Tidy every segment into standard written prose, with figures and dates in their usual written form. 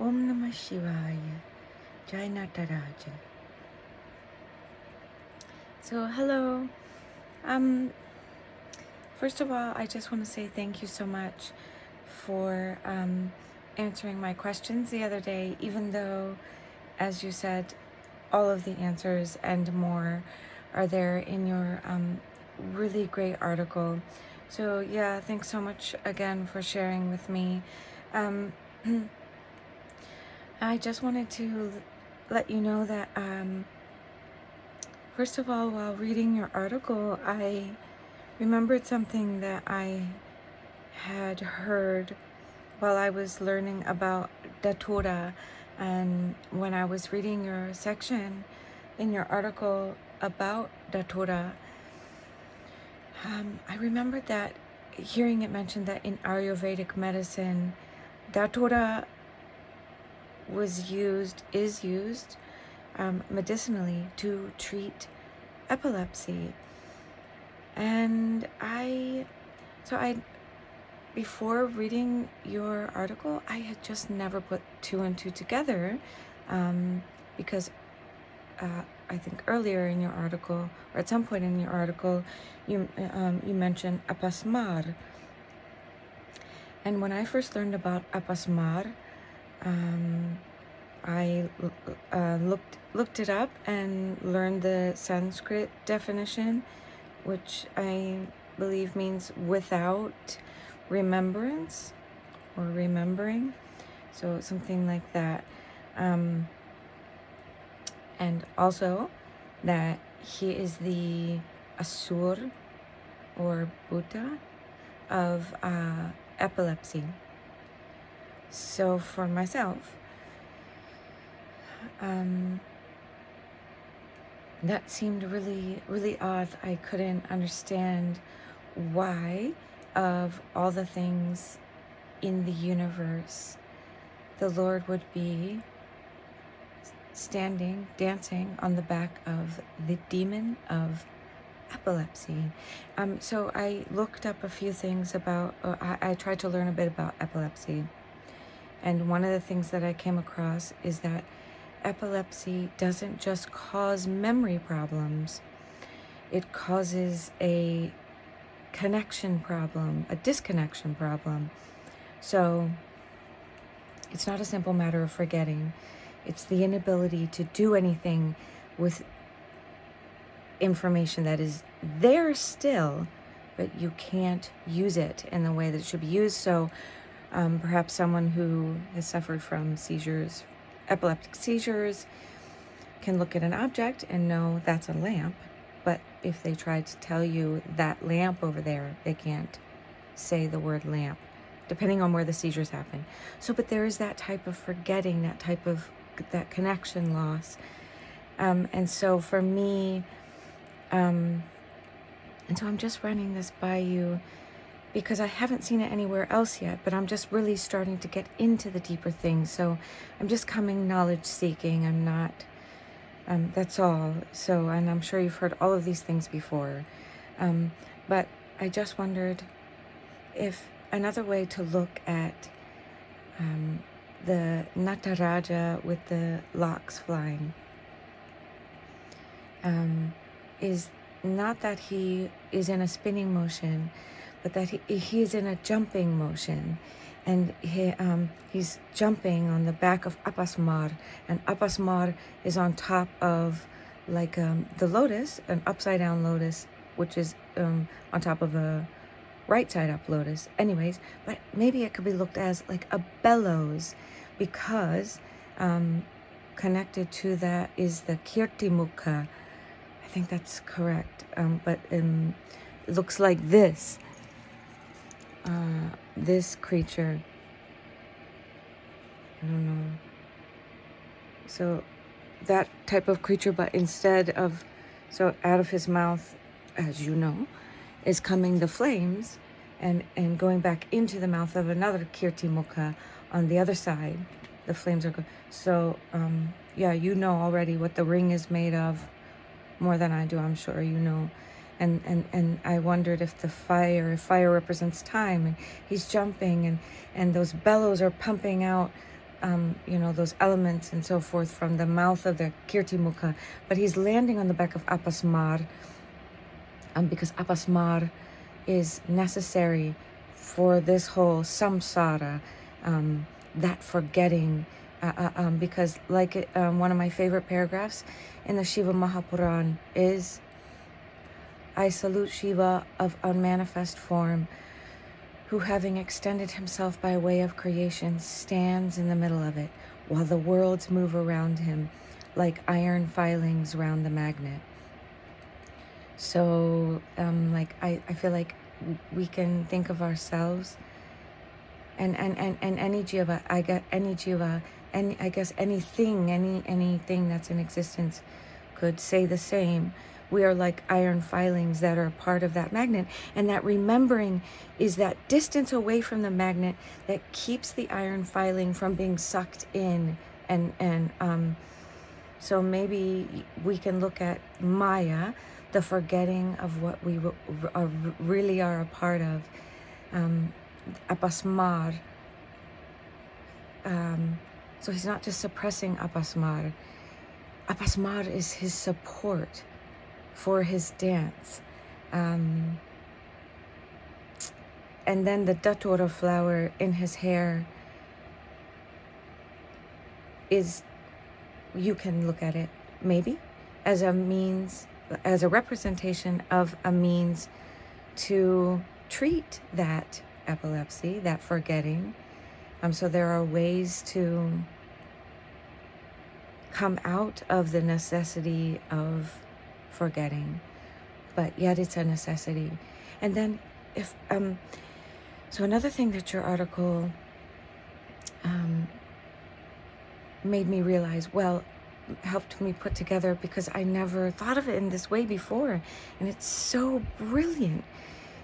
Om Namah Shivaya. Jai Nataraja. So hello. Um, First of all, I just want to say thank you so much for answering my questions the other day, even though, as you said, all of the answers and more are there in your really great article. So yeah, thanks so much again for sharing with me. Um, I just wanted to let you know that first of all, while reading your article, I remembered something that I had heard while I was learning about Datura, and when I was reading your section in your article about Datura, I remembered that hearing it mentioned that in Ayurvedic medicine, Datura is used medicinally to treat epilepsy. And before reading your article, I had just never put two and two together, because I think earlier in your article, or at some point in your article, you mentioned apasmar. And when I first learned about apasmar, I looked it up and learned the Sanskrit definition, which I believe means without remembrance or remembering, so something like that. And also that he is the Asur or Buddha of epilepsy. So for myself, that seemed really, really odd. I couldn't understand why, of all the things in the universe, the Lord would be standing, dancing on the back of the demon of epilepsy. So I looked up a few things about, I tried to learn a bit about epilepsy. And one of the things that I came across is that epilepsy doesn't just cause memory problems. It causes a connection problem, a disconnection problem. So it's not a simple matter of forgetting. It's the inability to do anything with information that is there still, but you can't use it in the way that it should be used. So perhaps someone who has suffered from seizures, epileptic seizures, can look at an object and know that's a lamp, but if they try to tell you that lamp over there, they can't say the word lamp, depending on where the seizures happen. So, but there is that type of forgetting, that connection loss. And so for me, and so I'm just running this by you because I haven't seen it anywhere else yet, but I'm just really starting to get into the deeper things. So I'm just coming knowledge seeking. I'm not, that's all. So, and I'm sure you've heard all of these things before. But I just wondered if another way to look at the Nataraja with the locks flying is not that he is in a spinning motion, but that he is in a jumping motion. And he's jumping on the back of Apasmar, and Apasmar is on top of like the lotus, an upside down lotus, which is on top of a right side up lotus. Anyways, but maybe it could be looked as like a bellows, because connected to that is the Kirti Mukha. I think that's correct, but it looks like this. This creature, I don't know, so that type of creature, but instead of, so out of his mouth, as you know, is coming the flames, and going back into the mouth of another Kirti Mukha on the other side. The flames are good. So yeah, you know already what the ring is made of, more than I do, I'm sure you know. And I wondered if if fire represents time, and he's jumping, and those bellows are pumping out you know, those elements and so forth from the mouth of the Kirtimukha, but he's landing on the back of Apasmar, because Apasmar is necessary for this whole samsara, that forgetting, because like one of my favorite paragraphs in the Shiva Mahapuran is, I salute Shiva of unmanifest form, who having extended himself by way of creation stands in the middle of it, while the worlds move around him like iron filings round the magnet. So like I feel like we can think of ourselves and any jiva, I get any jiva, and I guess anything that's in existence could say the same. We are like iron filings that are part of that magnet, and that remembering is that distance away from the magnet that keeps the iron filing from being sucked in. And so maybe we can look at Maya, the forgetting of what we really are a part of, Apasmar. So he's not just suppressing Apasmar. Apasmar is his support for his dance. And then the datura flower in his hair is, you can look at it maybe as a means, as a representation of a means to treat that epilepsy, that forgetting. So there are ways to come out of the necessity of forgetting, but yet it's a necessity. And then if so another thing that your article made me realize, well, helped me put together, because I never thought of it in this way before, and it's so brilliant,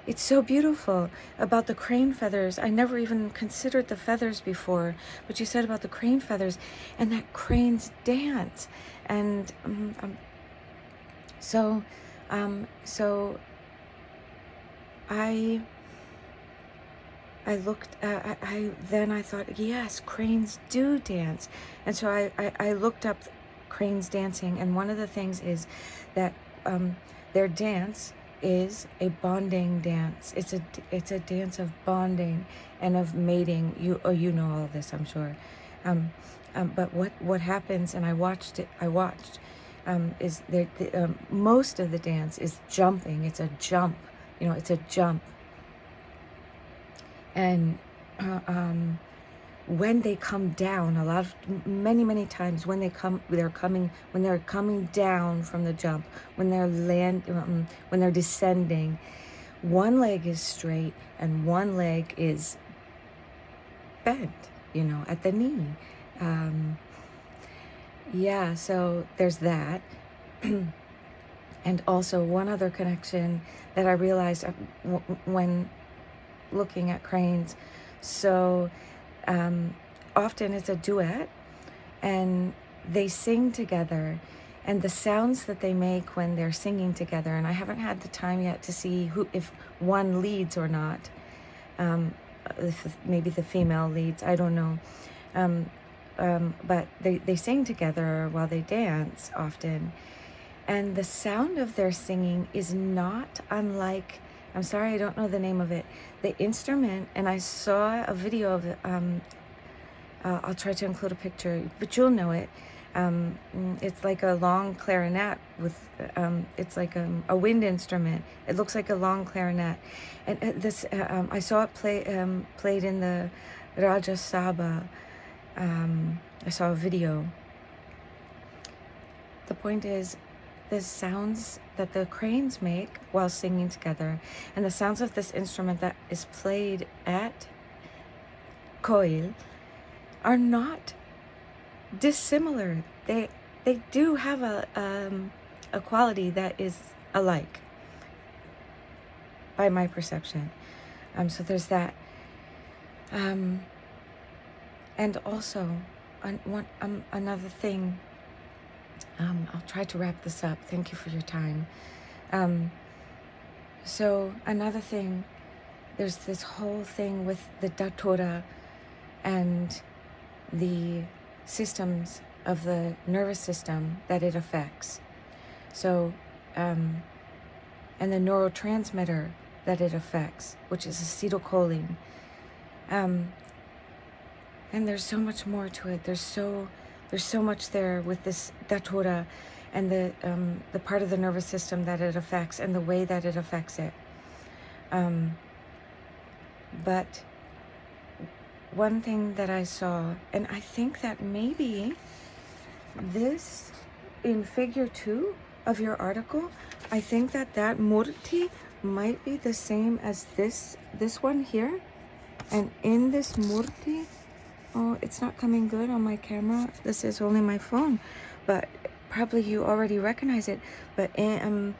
it's so beautiful, about the crane feathers. I never even considered the feathers before, but you said about the crane feathers and that cranes dance. And so I looked, then I thought, yes, cranes do dance. And so I looked up cranes dancing, and one of the things is that their dance is a bonding dance. It's a dance of bonding and of mating. You know all of this, I'm sure. But what happens, and I watched, is most of the dance is jumping. It's a jump, it's a jump. And when they come down, many times when they're coming down from the jump, when they're descending, one leg is straight and one leg is bent, at the knee. Yeah, so there's that. And also one other connection that I realized when looking at cranes. So often it's a duet, and they sing together, and the sounds that they make when they're singing together, and I haven't had the time yet to see if one leads or not, maybe the female leads, I don't know, but they sing together while they dance often, and the sound of their singing is not unlike, I'm sorry, I don't know the name of it, the instrument, and I saw a video of it. I'll try to include a picture, but you'll know it. It's like a long clarinet with, it's like a wind instrument. It looks like a long clarinet. And this, I saw it played in the Raja Sabha. I saw a video. The point is, the sounds that the cranes make while singing together, and the sounds of this instrument that is played at Koil are not dissimilar. They do have a quality that is alike, by my perception. So there's that. And also, another thing. I'll try to wrap this up. Thank you for your time. So another thing, there's this whole thing with the datura and the systems of the nervous system that it affects. So, and the neurotransmitter that it affects, which is acetylcholine. And there's so much more to it. There's so much there with this datura and the part of the nervous system that it affects and the way that it affects it. But one thing that I saw, and I think that maybe this in figure 2 of your article, I think that murti might be the same as this one here. And in this murti, oh, it's not coming good on my camera. This is only my phone, but probably you already recognize it. But in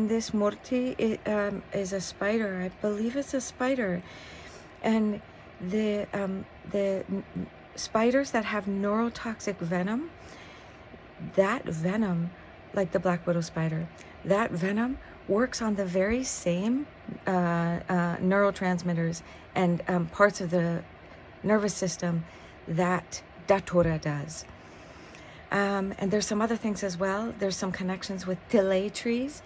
this murti, it is a spider. I believe it's a spider. And the spiders that have neurotoxic venom, that venom, like the black widow spider, that venom works on the very same neurotransmitters and parts of the nervous system that datura does. And there's some other things as well. There's some connections with tile trees.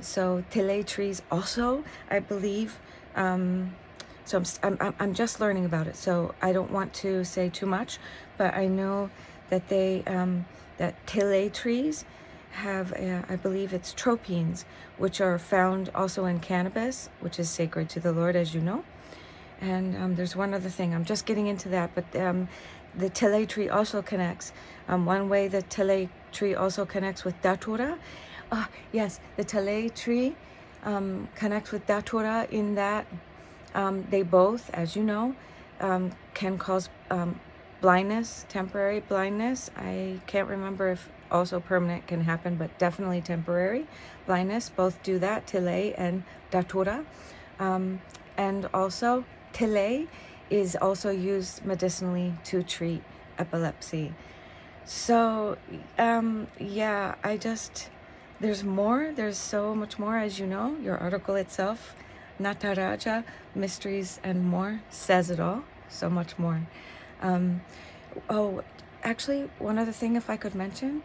So tile trees also, I believe, so I'm just learning about it, so I don't want to say too much, but I know that that tile trees have, I believe it's tropines, which are found also in cannabis, which is sacred to the Lord, as you know. And there's one other thing, I'm just getting into that, but the tile tree also connects. One way the tile tree also connects with datura. Yes, the tile tree connects with datura in that they both, as you know, can cause blindness, temporary blindness. I can't remember if also permanent can happen, but definitely temporary blindness. Both do that, tile and datura. And also, tile is also used medicinally to treat epilepsy. So, yeah, there's more. There's so much more, as you know. Your article itself, Nataraja, Mysteries and More, says it all. So much more. Oh, actually, one other thing, if I could mention,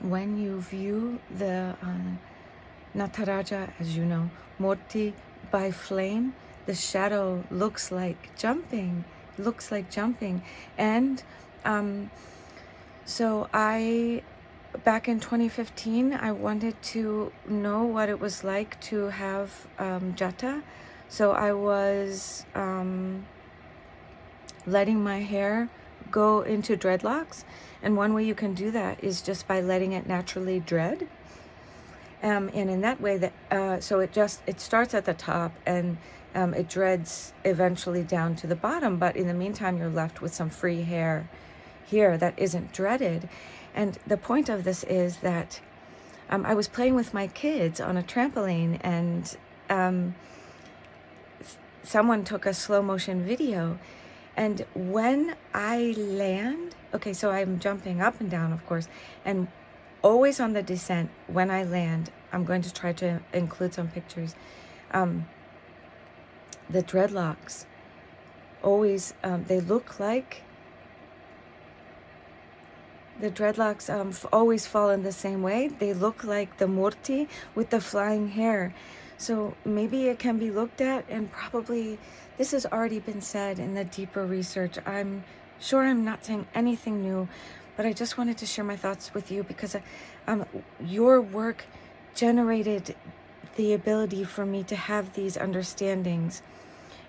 when you view the Nataraja, as you know, Murti by flame, the shadow looks like jumping. And so back in 2015, I wanted to know what it was like to have jata. So I was letting my hair go into dreadlocks. And one way you can do that is just by letting it naturally dread. And in that way, so it starts at the top and it dreads eventually down to the bottom. But in the meantime, you're left with some free hair here that isn't dreaded. And the point of this is that I was playing with my kids on a trampoline, and someone took a slow motion video. And when I land, okay, so I'm jumping up and down, of course, and always on the descent, when I land, I'm going to try to include some pictures. The dreadlocks always, they look like, the dreadlocks always fall in the same way. They look like the murti with the flying hair. So maybe it can be looked at, and probably this has already been said in the deeper research. I'm sure I'm not saying anything new, but I just wanted to share my thoughts with you because your work generated the ability for me to have these understandings.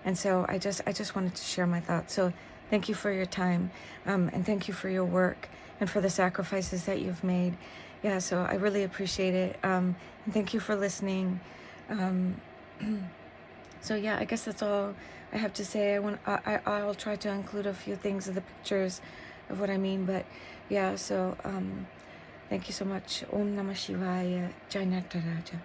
And so I just wanted to share my thoughts. So thank you for your time, and thank you for your work and for the sacrifices that you've made. Yeah, so I really appreciate it. And thank you for listening. So yeah, I guess that's all I have to say. I'll try to include a few things of the pictures of what I mean, but yeah, so thank you so much. Om Namah Shivaya, Jai Nataraja.